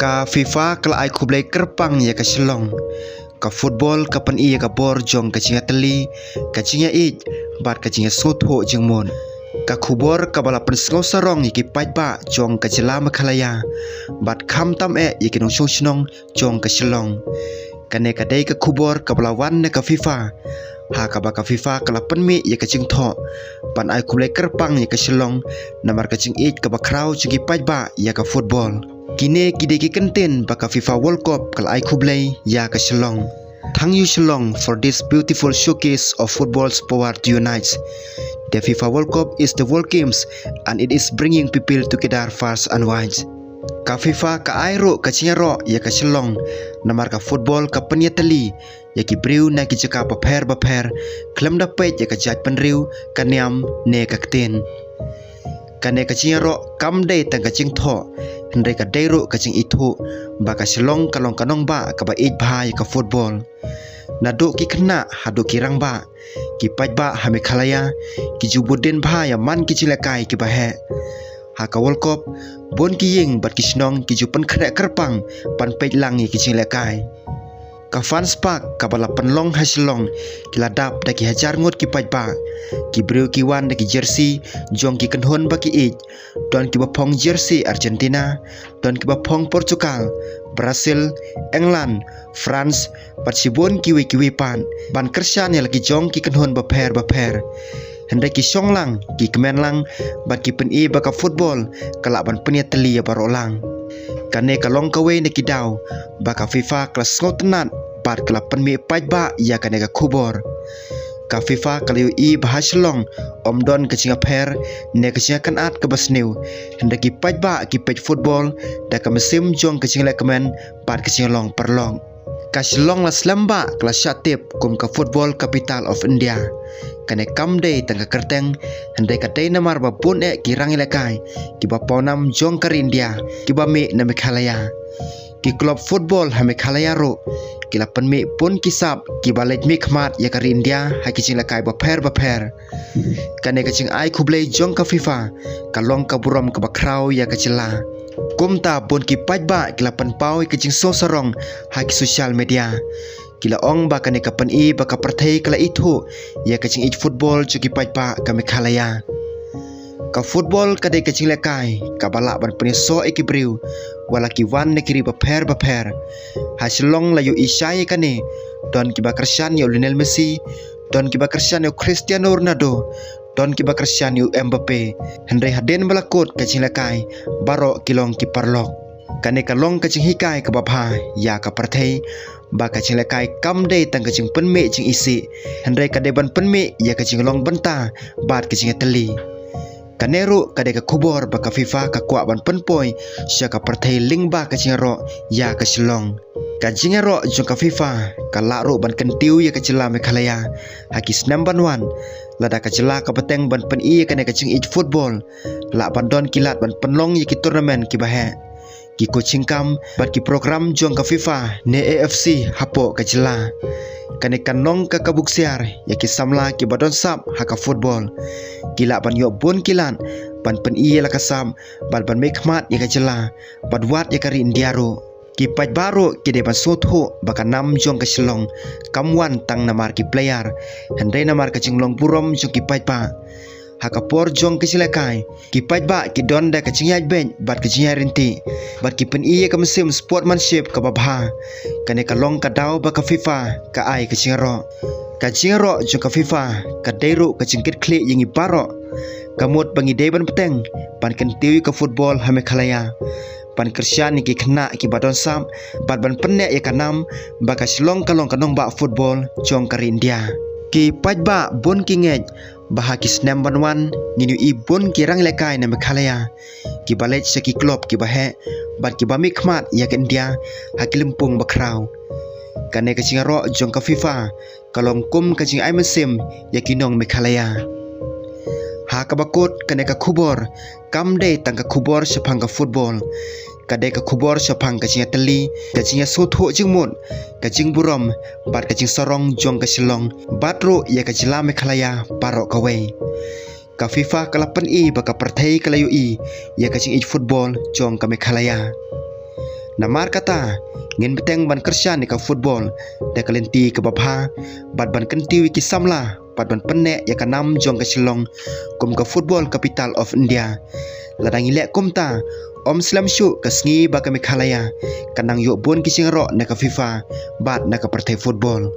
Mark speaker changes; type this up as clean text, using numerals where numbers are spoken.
Speaker 1: Ka FIFA kala ai kublai kerpang ya ka Shillong. Ka football ka pan iya ka bor jong ka cinga teli, ka cinga ij, bat ka cinga sotho jeng mon. Ka kubor ka bala pen sngau sarong yiki pait ba jong ka jela makhalaya, bat kham tam yiki nong shong shnong jong ka Shillong. Kane ka dei ka kubor ka bala wan ne ka FIFA. Ha ka ba ka FIFA kala pen mi ya ka cing tho. Pan ai kublai kerpang ya ka Shillong, namar ka cing ij ka ba kraw cingi pait ba ya ka football. Kini kide ki kenten baka FIFA World Cup kala ai kublai ya ka Shillong. Thank you Shillong for this beautiful showcase of football's power to unite. The FIFA World Cup is the World Games and it is bringing people together fast and wide. Ka FIFA ka ai ro ka cinyaro ya ka Shillong, namar ka football ka penyateli ya ki briu na ki jaka paper klem da pet ya ka jaj penriu ka niam ne ka kten. Kane ka cinyaro kam dei tang ka cing tho. Hendai ka dero ka cing itu baka Shillong kalong kanong ba ka ba ij bhai ka football. Nado ki kena hado ki rang ba ki paj ba hame khalaya ki jubuden bhai man ki cilakai ki bahe. Ha ka World Cup bon ki ying bat ki snong ki jupan khre kerpang pan pej lang ki cilakai. Ka fans park ka bala penlong ha Shillong ki ladap da ki hajar ngot ki paj ba ki breu ki wan da ki jersey jong ki kanhon ba ki ij don ki ba phong jersey Argentina don ki ba phong Portugal, Brazil, England, France pat sibon ki we pan ban kersan ya lagi jong ki kanhon ba pher hendai ki song lang ki kemen lang bat ki pen i ba ka football kala ban penia teli ya barolang. Kane kalong kawe ne ki daw baka FIFA kelas ngotenat bat kala pen mi paj ba ya kane ka kubor. Ka FIFA kala yu i bah Shillong om don ka cinga pher ne ka cinga kan at ka basniu hendak ki paj ba ki pej football da ka mesim jong ka cinga lekemen bat ka cinga long perlong. Ka Shillong la slamba kala syatip kum ka football capital of India. Kane kam dei tang ka kerteng hendai ka dei namar ba pun ki rangi lekai ki ba pawnam jong ka India ki ba mi na Meghalaya. Ki klub football ha Meghalaya ro ki la pen mi pun kisap ki balej mi khmat ya ka India ha ki cing lekai ba pher. Kane ka cing ai kublai jong ka FIFA ka long ka buram ka ba kraw ya ka cila. Kumta pun ki paj ba ki la pen pau ki cing so sarong ha ki social media. Kila ong ba kane ka pen i ba ka perthei kala itu ya ka cing ij football chu ki paj ba ka Meghalaya. Ka football ka dei ka cing lekai ka bala ban pen so ki briu wala ki wan ne kiri ba pher. Ha Shillong la yu isai kane don ki ba kersan yo Lionel Messi, don ki ba kersan yo Cristiano Ronaldo, don ki ba kersan yo Mbappe. Hendai haden balakot ka cing lekai baro kilong ki parlok. Kane ka long ka cing hikai ka babha ya ka perthei ba ka cing lekai kam dei tang ka cing pen me cing isi. Hendai ka de ban pen me ya ka cing long benta bat ka cing teli. Kanero kade ka kubor baka FIFA ka kwa ban penpoi sya ka perthei ling ba ka cingaro ya ka Shillong. Ka cingaro jong ka FIFA ka laro ban kentiu ya ka cila Meghalaya hakis namban wan lada ka cila ka peteng ban pen i kane ka cing ij football la ban don kilat ban penlong ya ki turnamen ki bahe. Ki coaching kam bat ki program jong ka FIFA ne AFC hapo ka cila. Kane kanong ka kabuksiar ya ki samla ki badon sap haka football. Kila ban yo bon kilan ban pen iya la kasam ban me khmat ya ka cila ban wat ya ka India ro. Ki paj baro ki de ban sotho baka nam jong ka Shillong kamwan tang namar ki player hendai namar ka cinglong burom jong ki paj ba. Haka por jong ki silakai ki paj ba ki don da ka cingyaj ben bat ka cinyai rinti bat ki pen iya ka mesim sportsmanship ka babha. Kane ka long ka daw ba ka FIFA ka ai ka cingaro. Ka cingaro jong ka FIFA ka dero ka cingkit kle yengi baro. Kamut bangi dei ban peteng ban kentiu ka football ha Meghalaya. Pan kersian ki kena ki badon sam bat ban penek ya kanam ba ka Shillong kalong kanong ba football jong ka India. Ki paj ba bon ki ngej bah ki snam ban wan ninu i bon ki rang lekai na Meghalaya. Ki balej sa ki klub ki bahe bat ki ba mi khmat ya ka India ha ki lempung ba kraw. Kane ka cingaro jong ka FIFA kalong kum ka cing ai mesim ya ki nong Meghalaya. Ha ka bakut kane ka kubor kam dei tang ka kubor sepang ka football. Kadai ka kubor sepang ka cinga teli ka cinga sotho jing mun ka cing burom bat ka cing sorong jong ka Shillong batro ya ka cila Meghalaya paro ka wei. Ka FIFA kala pen i baka perthei kala yu i ya ka cing ij football jong ka Meghalaya. Namar kata ngin beteng ban kerja ni ka football da kalenti ke babha bat ban kenti wiki samla bat ban penek ya ka nam jong ka Shillong kum ka football capital of India. Ladang ilek kum ta Om Slam Shu ka sngi ba ka Meghalaya kanang yo bon kising ro na ka FIFA bat na ka partai football.